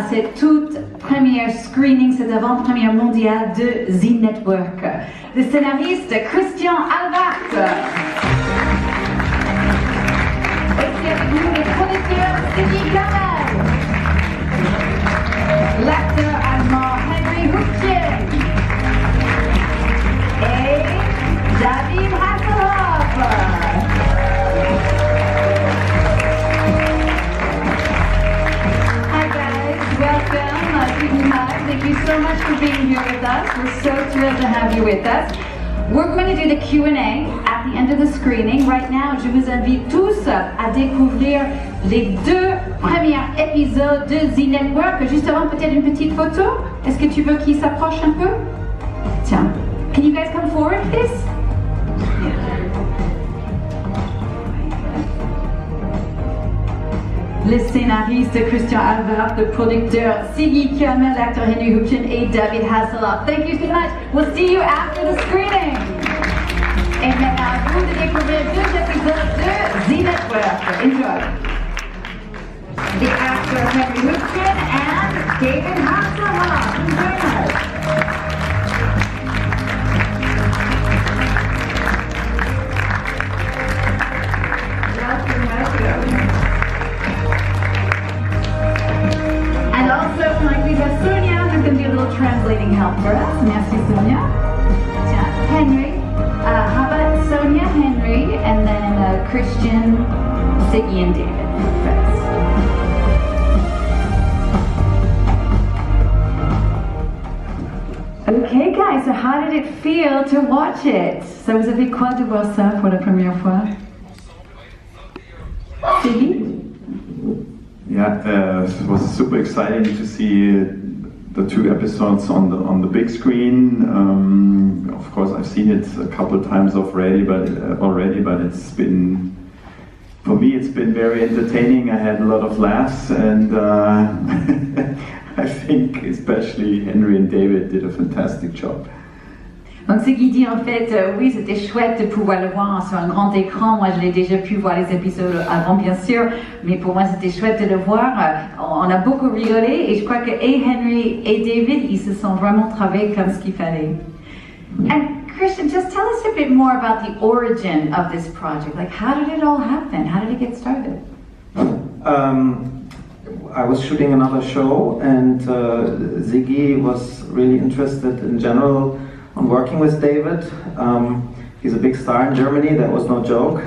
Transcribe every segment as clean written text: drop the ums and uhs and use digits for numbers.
à cette toute première screening, cette avant-première mondiale de The Network. Le scénariste Christian Albach. Aussi avec nous les producteurs Sylvie Carmel, l'acteur allemand Henry Hutchen et David Hasselhoff. Thank you so much for being here with us. We're so thrilled to have you with us. We're going to do the Q&A at the end of the screening. Right now, je vous invite tous à découvrir les 2 premiers épisodes de The Network. Juste avant, peut-être une petite photo. Est-ce que tu veux qu'il s'approche un peu? Tiens. Can you guys come forward, please? Le scénariste Christian Albach, le producteur Siggy Kielman, l'acteur Henry Hutchen et David Hasselhoff. Thank you so much. We'll see you after the screening. Et maintenant, à vous de découvrir 2 épisodes de The Network. Enjoy. The actor Henry Hutchen and David Hasselhoff. Enjoy us. Translating help for us. Merci, Sonia. Henry. How about Sonia, Henry, and then Christian, Siggy, and David first. Okay, guys, so how did it feel to watch it? Ça vous a fait quoi de voir ça pour la première fois? Siggy? Yeah, it was super exciting to see the 2 episodes on the big screen. Of course, I've seen it a couple of times already, but it's been, for me, it's been very entertaining. I had a lot of laughs, and I think especially Henry and David did a fantastic job. Donc ce qui dit en fait, oui c'était chouette de pouvoir le voir sur un grand écran. Moi je l'ai déjà pu voir les épisodes avant bien sûr, mais pour moi c'était chouette de le voir. On a beaucoup rigolé et je crois que et Henry et David ils se sont vraiment travaillés comme ce qu'il fallait. And Christian, just tell us a bit more about the origin of this project. Like how did it all happen? How did it get started? I was shooting another show and Ziggy was really interested in general on working with David. He's a big star in Germany, that was no joke.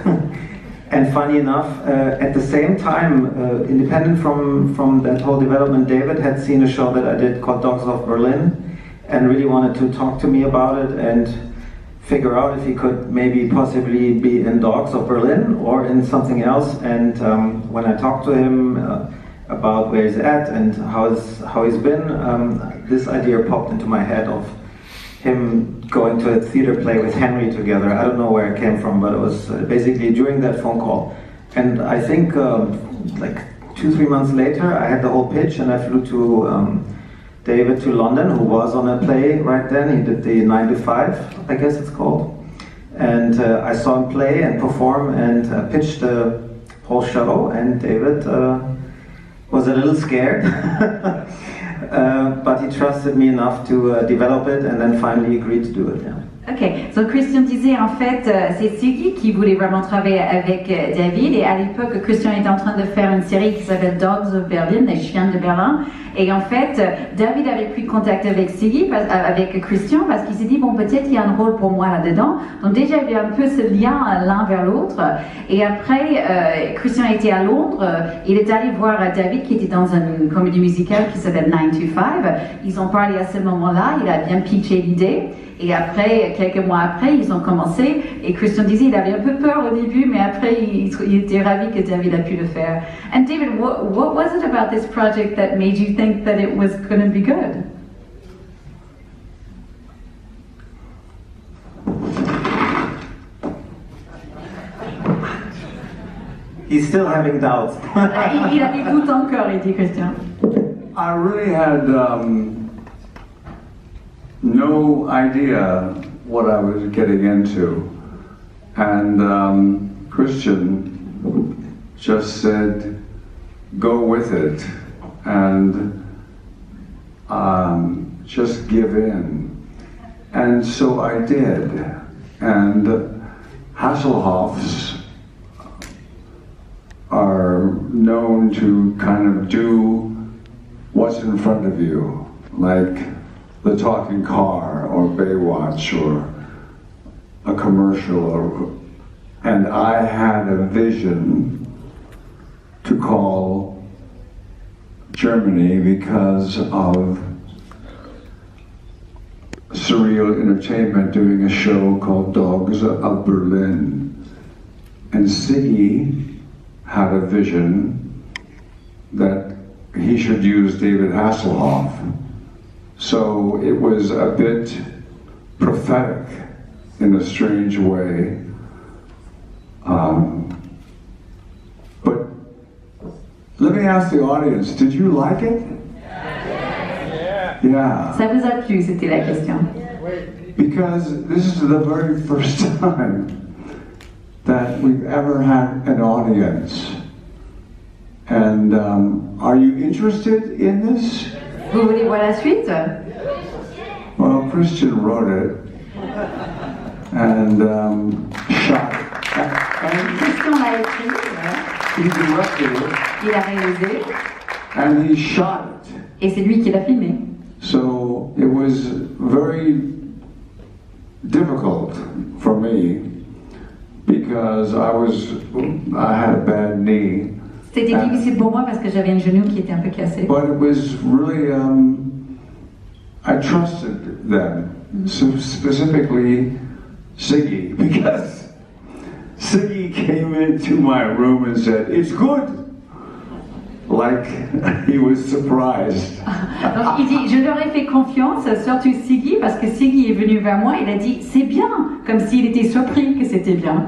And funny enough, at the same time, independent from that whole development, David had seen a show that I did called Dogs of Berlin and really wanted to talk to me about it and figure out if he could maybe possibly be in Dogs of Berlin or in something else. And when I talked to him about where he's at and how he's been, this idea popped into my head of him going to a theater play with Henry together. I don't know where it came from, but it was basically during that phone call. And I think like 2-3 months later, I had the whole pitch and I flew to David to London, who was on a play right then. He did the 9 to 5, I guess it's called. And I saw him play and perform and pitched the whole show, and David was a little scared. But he trusted me enough to develop it and then finally agreed to do it. Yeah. Ok, donc Christian disait en fait, c'est Siggy qui voulait vraiment travailler avec David, et à l'époque Christian était en train de faire une série qui s'appelle Dogs of Berlin, les chiens de Berlin, et en fait David avait pris contact avec Siggy, avec Christian, parce qu'il s'est dit bon peut-être il y a un rôle pour moi là-dedans, donc déjà il y avait un peu ce lien l'un vers l'autre, et après Christian était à Londres, il est allé voir David qui était dans une comédie musicale qui s'appelle 9 to 5, ils ont parlé à ce moment-là, il a bien pitché l'idée. Et après, quelques mois après, ils ont commencé. Et Christian disait, il avait un peu peur au début, mais après, il était ravi que David a pu le faire. And David, what was it about this project that made you think that it was going to be good? He's still having doubts. Il a des doutes encore, il dit Christian. I really had no idea what I was getting into, and Christian just said, go with it, and just give in. And so I did. And Hasselhoffs are known to kind of do what's in front of you, like the talking car or Baywatch or a commercial. And I had a vision to call Germany because of Surreal Entertainment doing a show called Dogs of Berlin. And Siggy had a vision that he should use David Hasselhoff. So it was a bit prophetic in a strange way. But let me ask the audience, did you like it? Yeah. Ça vous a plu, c'était la question. Because this is the very first time that we've ever had an audience. And are you interested in this? Vous voulez voir la suite? Well, Christian wrote it and shot it. And Christian l'a écrit, he directed it il a réalisé, and he shot it. et c'est lui qui l'a filmé. So it was very difficult for me because I had a bad knee. C'était difficile pour moi parce que j'avais un genou qui était un peu cassé. But it was really, I trusted them, specifically Siggy, because Siggy came into my room and said, "It's good." Like he was surprised. Donc il dit, je leur ai fait confiance, surtout Siggy, parce que Siggy est venu vers moi, il a dit, c'est bien, comme s'il était surpris que c'était bien.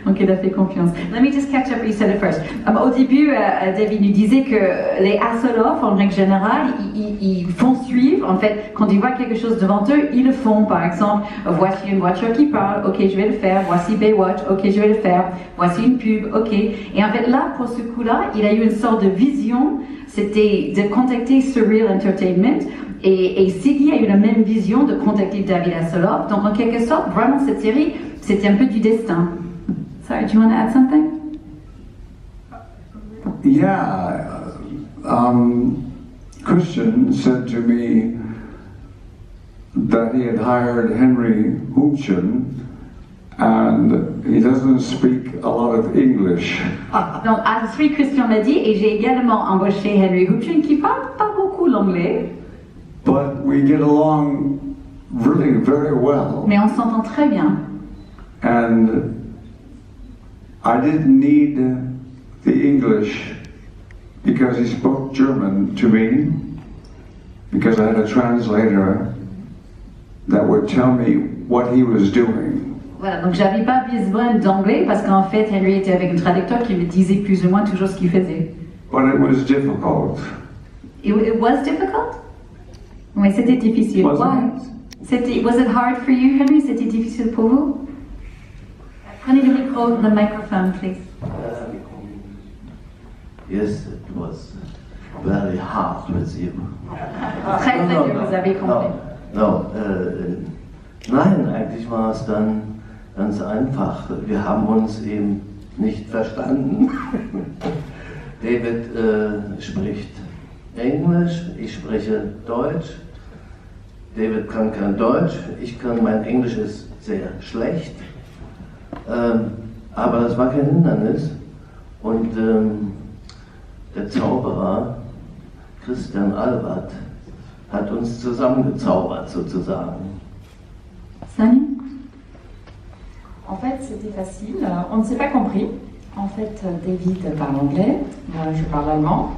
Donc il a fait confiance. Let me just catch up, you said it first. Au début, David nous disait que les Hasselhoff, en règle générale, ils font suivre, en fait, quand ils voient quelque chose devant eux, ils le font. Par exemple, voici une voiture qui parle, ok, je vais le faire. Voici Baywatch, ok, je vais le faire. Voici une pub, ok. Et en fait, là, pour ce coup-là, il a eu une sorte de vision, c'était de contacter Surreal Entertainment, et Siggy a eu la même vision de contacter David Hasselhoff. Donc en quelque sorte, vraiment cette série, c'était un peu du destin. Sorry, do you want to add something? Yeah, Christian said to me that he had hired Henry Hoopchen, and he doesn't speak a lot of English. Donc à ce Christian m'a dit, et j'ai également embauché Henry Hoopchen qui parle pas beaucoup l'anglais. But we get along really very well. Mais on s'entend très bien. And I didn't need the English because he spoke German to me, because I had a translator that would tell me what he was doing. Voilà, donc j'avais pas besoin d'anglais parce qu'en fait Henry était avec un traducteur qui me disait plus ou moins toujours ce qu'il faisait. But it was difficult. It was difficult? Oui, c'était difficile. Why? Was it hard for you, Henry? C'était difficile pour vous? Prenez le micro, the microphone, please. Yes, it was very hard with you. Très dur, vous avez compris. Nein, eigentlich war es dann ganz einfach. Wir haben uns eben nicht verstanden. David spricht Englisch, ich spreche Deutsch. David kann kein Deutsch, mein Englisch ist sehr schlecht. Aber das war kein Hindernis. Und der Zauberer, Christian Albert, hat uns zusammengezaubert sozusagen. Sani? En fait, c'était facile. On ne s'est pas compris. En fait, David parle anglais, moi je parle allemand.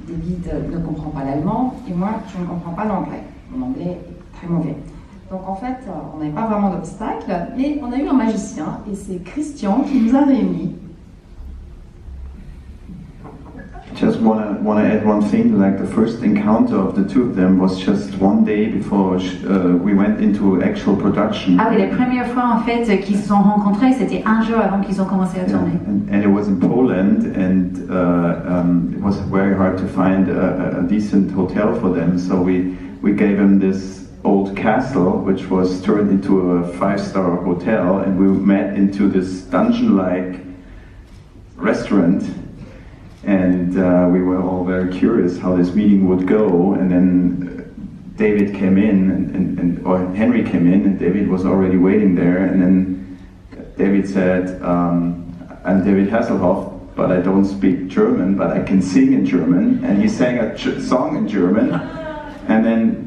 David ne comprend pas l'allemand et moi je ne comprends pas l'anglais. Mon anglais est très mauvais. Donc en fait, on n'avait pas vraiment d'obstacle, mais on a eu un magicien et c'est Christian qui nous a réunis. Just wanna add one thing. Like the first encounter of the two of them was just one day before we went into actual production. Ah oui, la première fois en fait qu'ils se sont rencontrés, c'était un jour avant qu'ils ont commencé à tourner. And it was in Poland, and it was very hard to find a decent hotel for them. So we we gave him this old castle, which was turned into a 5-star hotel, and we met into this dungeon-like restaurant, and we were all very curious how this meeting would go. And then David came in, or Henry came in, and David was already waiting there. And then David said, "I'm David Hasselhoff, but I don't speak German, but I can sing in German." And he sang a song in German. And then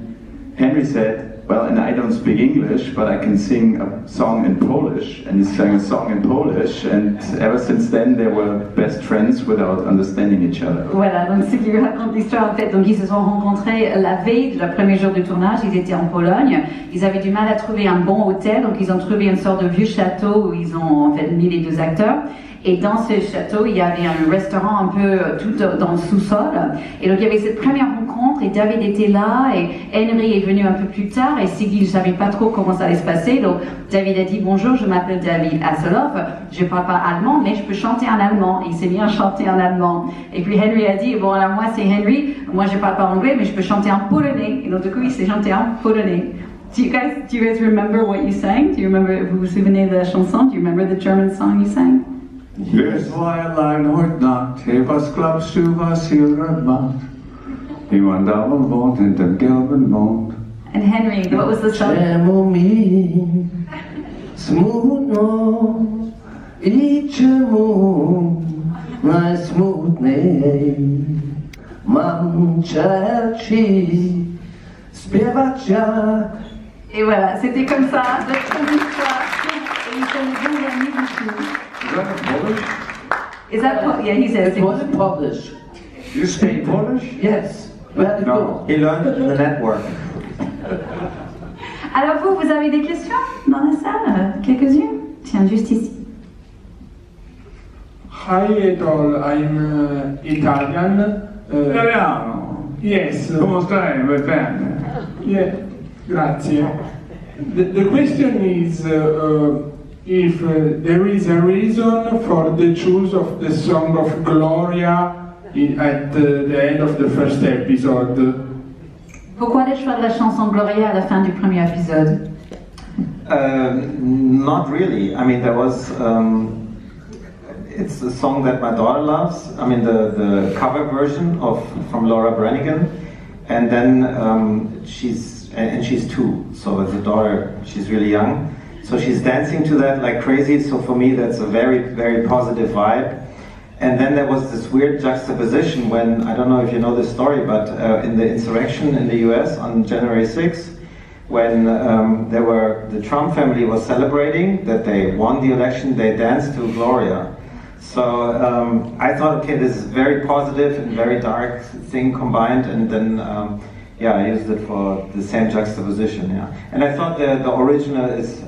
Henry said, "Well, and I don't speak English, but I can sing a song in Polish." And he sang a song in Polish, and ever since then they were best friends without understanding each other. Voilà, donc ce qui lui raconte l'histoire en fait. Donc ils se sont rencontrés la veille de leur premier jour de tournage, ils étaient en Pologne, ils avaient du mal à trouver un bon hôtel, donc ils ont trouvé une sorte de vieux château où ils ont en fait mis les deux acteurs. Et dans ce château, il y avait un restaurant un peu tout dans le sous-sol. Et donc il y avait cette première rencontre et David était là et Henry est venu un peu plus tard et Siggy ne savait pas trop comment ça allait se passer. Donc David a dit bonjour, je m'appelle David Hasselhoff, je ne parle pas allemand mais je peux chanter en allemand. Et il s'est mis à chanter en allemand. Et puis Henry a dit bon alors moi c'est Henry, moi je ne parle pas anglais mais je peux chanter en polonais. Et donc du coup il s'est chanté en polonais. Do you guys remember what you sang? Vous vous souvenez de la chanson? Do you remember the German song you sang? Yes, weil ein heute Nacht, hey, was glaubst du, was hier macht? Jemand da wohnt in dem gelben Mond. And Henry, what was the song? Czemu smutno I czemu najsmutniej mam ci śpiewać jak. Et voilà, c'était comme ça, notre histoire. Et ils sont les bons amis du tout. Is that Polish? Yeah, he says it was Polish. You speak Polish? Yes. Very No, he learned it in the network. Alors vous avez des questions dans la salle? Quelques-unes? Tiens, juste ici. Hi et all, I'm Italian. Italiano. Yes. Come stai? Va bene. Yeah, grazie. The question is if there is a reason for the choice of the song of Gloria at the end of the first episode. Pourquoi le choix de la chanson Gloria à la fin du premier épisode? Not really. I mean, there was. It's a song that my daughter loves. I mean, the cover version from Laura Branigan, and then she's 2, so as a daughter, she's really young. So she's dancing to that like crazy. So for me, that's a very, very positive vibe. And then there was this weird juxtaposition when, I don't know if you know this story, but in the insurrection in the US on January 6th, when the Trump family was celebrating that they won the election, they danced to Gloria. So I thought, okay, this is very positive and very dark thing combined, and then I used it for the same juxtaposition. Yeah, and I thought the original is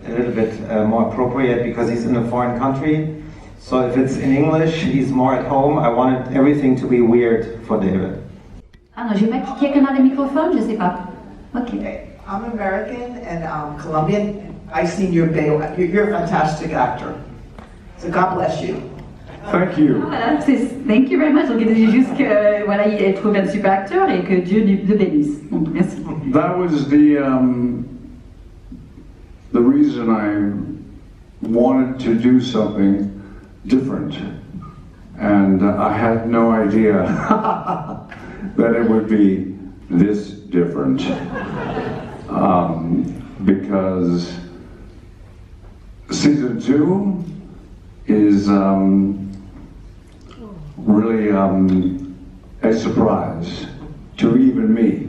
a little bit more appropriate because he's in a foreign country. So if it's in English, he's more at home. I wanted everything to be weird for David. Ah non, j'ai pas quelqu'un a le microphone, je sais pas. Ok. I'm American and Colombian. I've seen your video. You're a fantastic actor. So God bless you. Thank you. Voilà, thank you very much. Donc il dit juste que voilà, il a trouvé un super acteur et que Dieu le bénisse. Donc merci. That was the reason I wanted to do something different, and I had no idea that it would be this different, because season 2 is really a surprise to even me.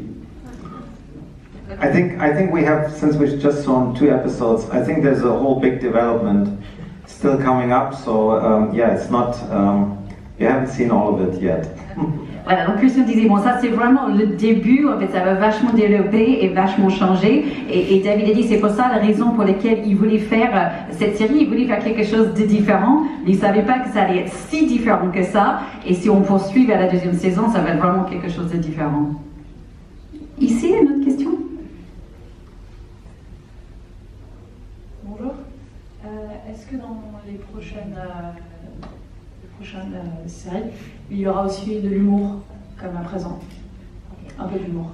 I think we have, since we've just shown 2 episodes, I think there's a whole big development still coming up, so it's not, you haven't seen all of it yet. Voilà, donc Christian disait, bon ça c'est vraiment le début, en fait ça va vachement développer et vachement changer, et David a dit c'est pour ça la raison pour laquelle il voulait faire cette série, il voulait faire quelque chose de différent, mais il ne savait pas que ça allait être si différent que ça, et si on poursuit à la 2e saison, ça va être vraiment quelque chose de différent. Ici, une autre question? Bonjour. Est-ce que dans les prochaines séries, il y aura aussi de l'humour comme à présent? Un peu d'humour.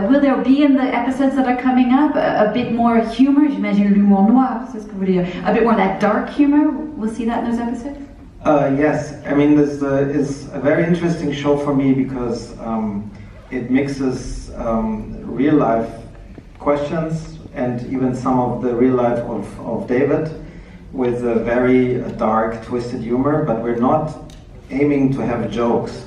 Will there be in the episodes that are coming up a bit more humor? J'imagine l'humour noir, c'est ce que vous voulez dire. A bit more that dark humor? We'll see that in those episodes? Yes, I mean this is a very interesting show for me because it mixes real life questions and even some of the real life of David with a very dark, twisted humor, but we're not aiming to have jokes.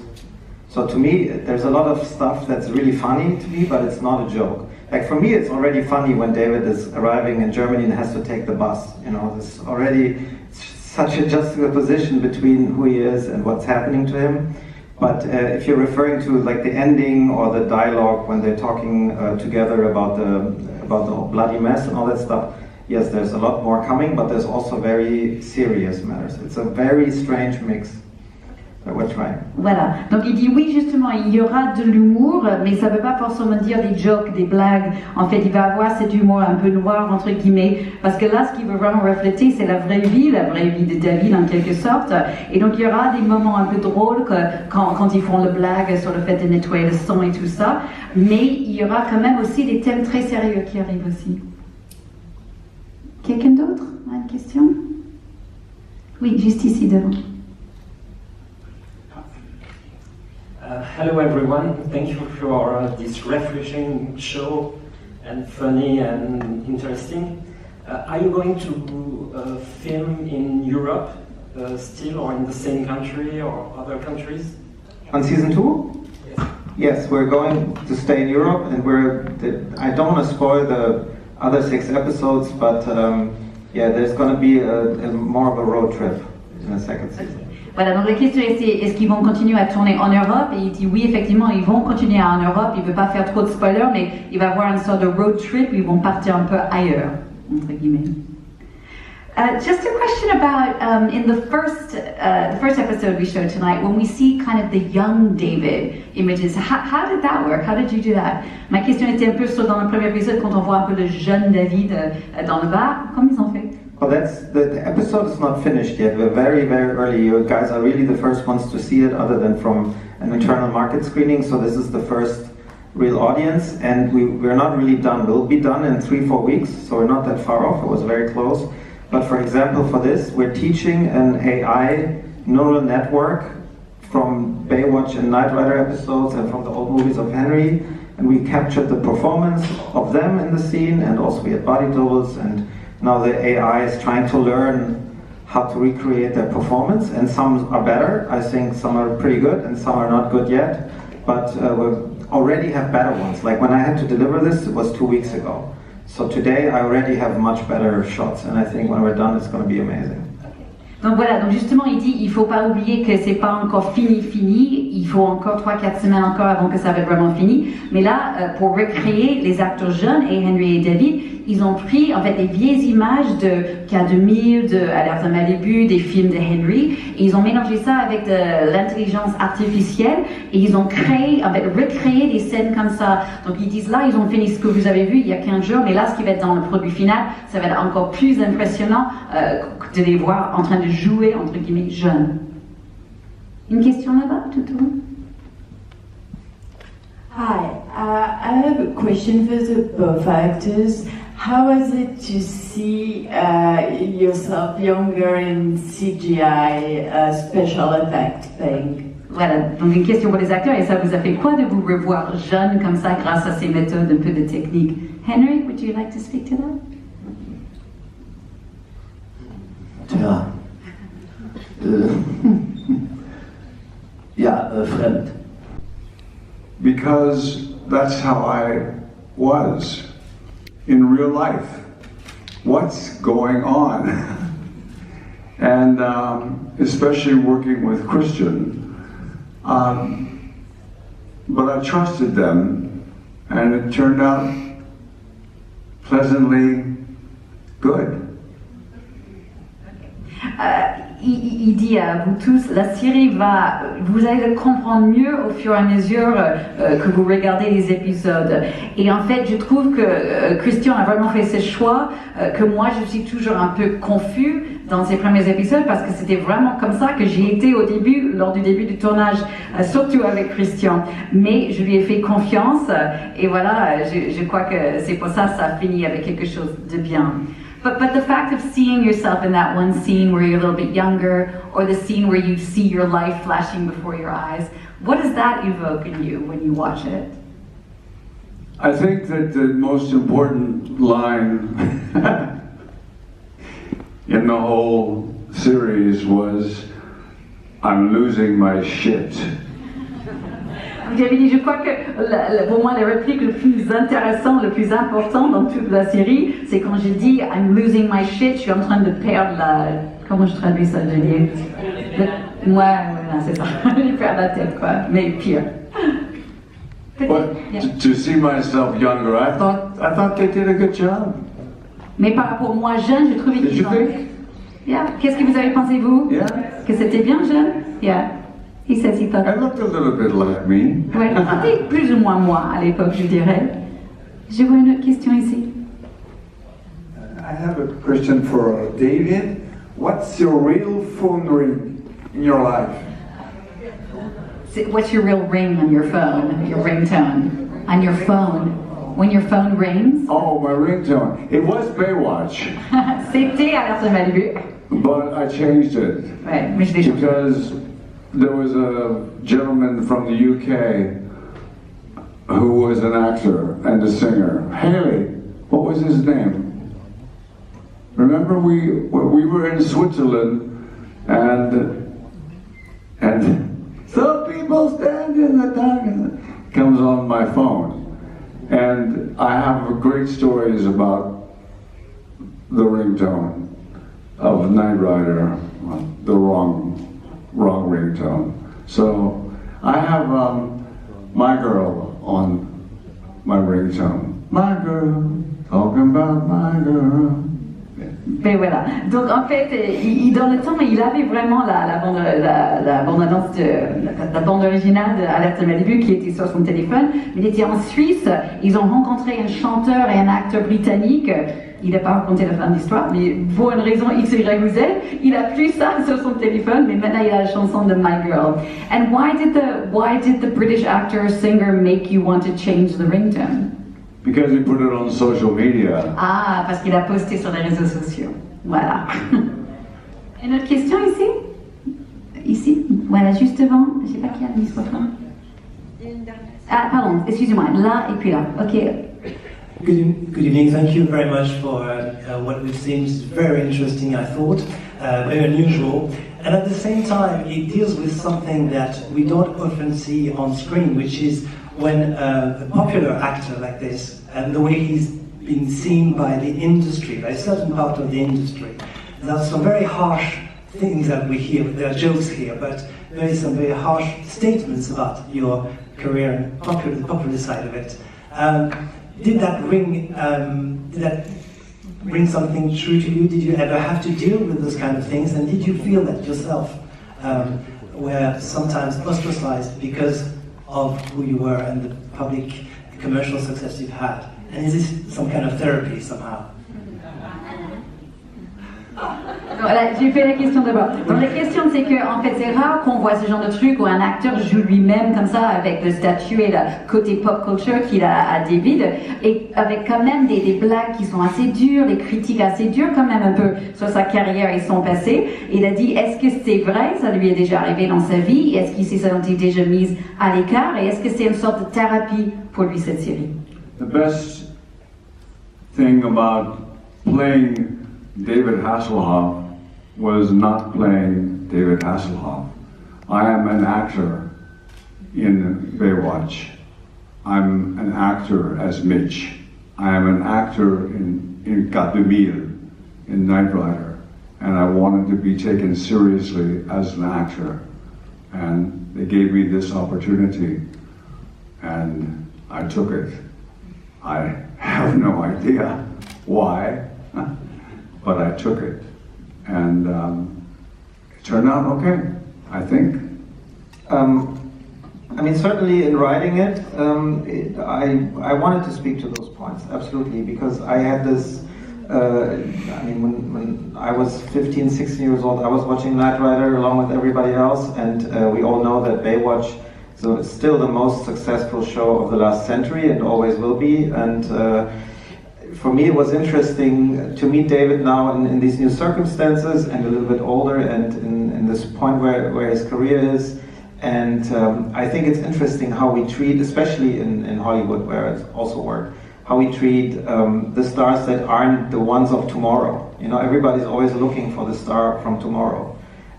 So to me, there's a lot of stuff that's really funny to me, but it's not a joke. Like for me, it's already funny when David is arriving in Germany and has to take the bus. You know, there's already such a juxtaposition between who he is and what's happening to him. But if you're referring to like the ending or the dialogue when they're talking together about the bloody mess and all that stuff, yes, there's a lot more coming, but there's also very serious matters. It's a very strange mix. We're trying. Voilà, donc il dit oui justement il y aura de l'humour mais ça ne veut pas forcément dire des jokes, des blagues, en fait il va avoir cet humour un peu noir entre guillemets parce que là ce qu'il veut vraiment refléter c'est la vraie vie de David en quelque sorte et donc il y aura des moments un peu drôles quand ils font le blague sur le fait de nettoyer le sang et tout ça mais il y aura quand même aussi des thèmes très sérieux qui arrivent aussi. Quelqu'un d'autre a une question? Oui, juste ici devant. Hello everyone, thank you for this refreshing show and funny and interesting. Are you going to film in Europe still or in the same country or other countries? On season 2? Yes. Yes, we're going to stay in Europe and I don't want to spoil the other 6 episodes, but yeah, there's going to be more of a road trip in the second season. Voilà, donc la question est-ce qu'ils vont continuer à tourner en Europe? Et il dit oui, effectivement, ils vont continuer en Europe. Il ne veut pas faire trop de spoilers, mais il va avoir une sorte de road trip où ils vont partir un peu ailleurs, entre guillemets. Just a question about in the first episode we showed tonight, when we see kind of the young David images, how did that work? How did you do that? Ma question était un peu sur dans le premier épisode quand on voit un peu le jeune David dans le bar. Comment ils ont fait? Well, the episode is not finished yet. We're very, very early. You guys are really the first ones to see it, other than from an internal market screening. So this is the first real audience, and we're not really done. We'll be done in 3-4 weeks, so we're not that far off. It was very close. But for example, for this, we're teaching an AI neural network from Baywatch and Knight Rider episodes and from the old movies of Henry, and we captured the performance of them in the scene, and also we had body doubles, and now the AI is trying to learn how to recreate their performance, and some are better. I think some are pretty good, and some are not good yet. But we already have better ones. Like when I had to deliver this, it was 2 weeks ago. So today I already have much better shots, and I think when we're done, it's going to be amazing. Donc voilà, donc justement il dit il faut pas oublier que c'est pas encore fini, il faut encore 3-4 semaines encore avant que ça va être vraiment fini. Mais là, pour recréer les acteurs jeunes et Henry et David, ils ont pris en fait des vieilles images de K2000, de Alerte à Malibu, des films de Henry, et ils ont mélangé ça avec de l'intelligence artificielle et ils ont créé, en fait recréé des scènes comme ça. Donc ils disent là, ils ont fini ce que vous avez vu il y a 15 jours, mais là ce qui va être dans le produit final, ça va être encore plus impressionnant de les voir en train de jouer entre guillemets jeunes. Une question là-bas, tout au long. Hi, I have a question for both actors. How was it to see yourself younger in CGI special effect thing? Voilà, donc une question pour les acteurs, et ça vous a fait quoi de vous revoir jeune comme ça grâce à ces méthodes un peu de technique? Henry, would you like to speak to that? Tja, ja, fremd. Because that's how I was in real life. What's going on? And especially working with Christian. But I trusted them, and it turned out pleasantly good. il dit à vous tous, la série vous allez le comprendre mieux au fur et à mesure que vous regardez les épisodes. Et en fait, je trouve que Christian a vraiment fait ce choix, que moi je suis toujours un peu confus dans ces premiers épisodes, parce que c'était vraiment comme ça que j'ai été au début, lors du début du tournage, surtout avec Christian. Mais je lui ai fait confiance, et voilà, je crois que c'est pour ça que ça finit avec quelque chose de bien. But the fact of seeing yourself in that one scene where you're a little bit younger, or the scene where you see your life flashing before your eyes, what does that evoke in you when you watch it? I think that the most important line in the whole series was, I'm losing my shit. J'avais dit, je crois que pour moi, la réplique le plus intéressant, le plus important dans toute la série, c'est quand je dis I'm losing my shit, je suis en train de perdre la. Comment je traduis ça, Julie? Moi, c'est ça, je perds la tête, quoi, mais pire. But to see myself younger, I thought they did a good job. Mais par rapport à moi jeune, j'ai trouvé qu'ils ont. Yeah. Qu'est-ce que vous avez pensé, vous? Yeah. Que c'était bien jeune? Yeah. Il says he thought. I looked a little bit like me. Ouais, c'était plus ou moins moi à l'époque, je dirais. Je vois une autre question ici. I have a question for David. What's your real phone ring in your life? What's your real ring on your phone? Your ringtone on your phone? When your phone rings? Oh, my ringtone. It was Baywatch. C'était Alerte Malibu. But I changed it. Ouais, mais je l'ai changé. Because there was a gentleman from the UK who was an actor and a singer. Haley, what was his name? Remember we were in Switzerland and some people stand in the dark comes on my phone. And I have great stories about the ringtone of Knight Rider, the wrong ringtone. So I have My Girl on my ringtone. My girl, talking about my girl. Ben voilà. Donc en fait, dans le temps, il avait vraiment la bande-annonce la bande originale d'Alerte Malibu qui était sur son téléphone. Mais il était en Suisse. Ils ont rencontré un chanteur et un acteur britannique. Il n'a pas raconté la fin de l'histoire, mais pour une raison X, Y ou Z, il a plus ça sur son téléphone. Mais maintenant, il a la chanson de My Girl. And why did the British actor singer make you want to change the ringtone? Because he put it on social media. Ah, parce qu'il a posté sur les réseaux sociaux. Voilà. Une autre question ici? Ici? Voilà, juste devant. Je ne sais pas qui a le microphone. Ah, pardon, excusez-moi. Là et puis là. Ok. Good evening. Thank you very much for what we've seen. It's very interesting, I thought. Very unusual. And at the same time, it deals with something that we don't often see on screen, which is when a popular actor like this, and the way he's been seen by the industry, by a certain part of the industry, there are some very harsh things that we hear. There are jokes here, but there is some very harsh statements about your career and the popular side of it. Did that ring something true to you? Did you ever have to deal with those kind of things? And did you feel that yourself were sometimes ostracized because of who you were and the public commercial success you've had? And is this some kind of therapy somehow? Voilà, j'ai fait la question d'abord. Donc la question c'est que en fait c'est rare qu'on voit ce genre de truc où un acteur joue lui-même comme ça avec le statut et le côté pop culture qu'il a à David, et avec quand même des blagues qui sont assez dures, des critiques assez dures quand même un peu sur sa carrière et son passé. Il a dit est-ce que c'est vrai, ça lui est déjà arrivé dans sa vie, est-ce qu'il s'est senti déjà mis à l'écart, et est-ce que c'est une sorte de thérapie pour lui cette série? The best thing about playing David Hasselhoff was not playing David Hasselhoff. I am an actor in Baywatch. I'm an actor as Mitch. I am an actor in 4000, in Knight Rider. And I wanted to be taken seriously as an actor. And they gave me this opportunity. And I took it. I have no idea why. But I took it, and turned out okay, I think. I mean, certainly in writing it, I wanted to speak to those points, absolutely, because I had this, I mean, when I was 15, 16 years old, I was watching Knight Rider along with everybody else, and we all know that Baywatch is still the most successful show of the last century and always will be, and for me it was interesting to meet David now in these new circumstances and a little bit older and in this point where his career is. And I think it's interesting how we treat, especially in Hollywood where it also worked, how we treat the stars that aren't the ones of tomorrow. You know, everybody's always looking for the star from tomorrow.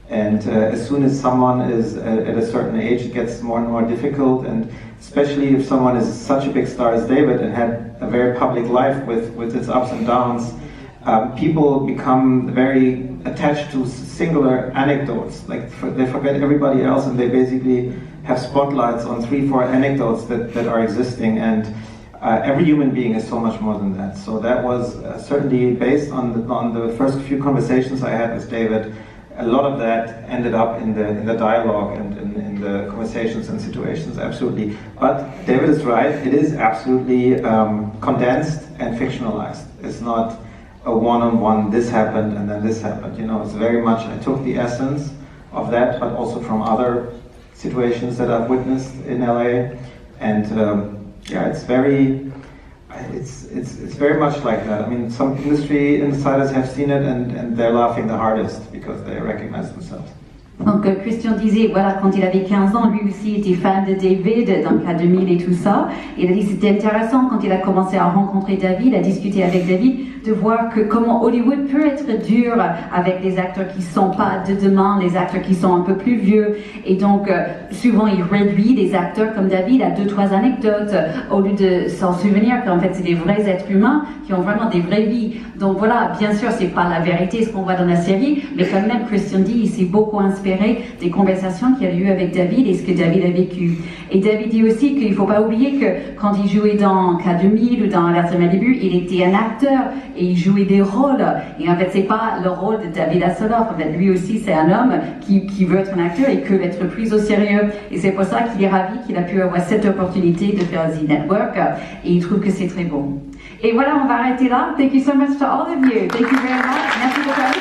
And as soon as someone is at a certain age, it gets more and more difficult. And especially if someone is such a big star as David and had a very public life with its ups and downs, people become very attached to singular anecdotes. Like they forget everybody else, and they basically have spotlights on 3-4 anecdotes that are existing. And every human being is so much more than that. So that was certainly based on the first few conversations I had with David. A lot of that ended up in the dialogue and in the conversations and situations, absolutely. But David is right, it is absolutely condensed and fictionalized. It's not a one-on-one, this happened and then this happened. You know, it's very much, I took the essence of that, but also from other situations that I've witnessed in LA. And yeah, it's very much like that. I mean, some industry insiders have seen it and they're laughing the hardest because they recognize themselves. Donc Christian disait, voilà, quand il avait 15 ans, lui aussi était fan de David dans le cas 2000 et tout ça. Il a dit c'était intéressant quand il a commencé à rencontrer David, à discuter avec David, de voir que comment Hollywood peut être dur avec les acteurs qui sont pas de demain, les acteurs qui sont un peu plus vieux. Et donc souvent il réduit les acteurs comme David à 2-3 anecdotes au lieu de s'en souvenir qu'en fait c'est des vrais êtres humains qui ont vraiment des vraies vies. Donc voilà, bien sûr c'est pas la vérité ce qu'on voit dans la série, mais quand même Christian dit il s'est beaucoup inspiré des conversations qu'il a eues avec David et ce que David a vécu. Et David dit aussi qu'il ne faut pas oublier que quand il jouait dans K2000 ou dans Alerte Malibu, il était un acteur et il jouait des rôles. Et en fait, c'est pas le rôle de David Hasselhoff. En fait, lui aussi, c'est un homme qui veut être un acteur et qui veut être pris au sérieux. Et c'est pour ça qu'il est ravi qu'il a pu avoir cette opportunité de faire The Network. Et il trouve que c'est très bon. Et voilà, on va arrêter là. Thank you so much to all of you. Thank you very much. Merci beaucoup.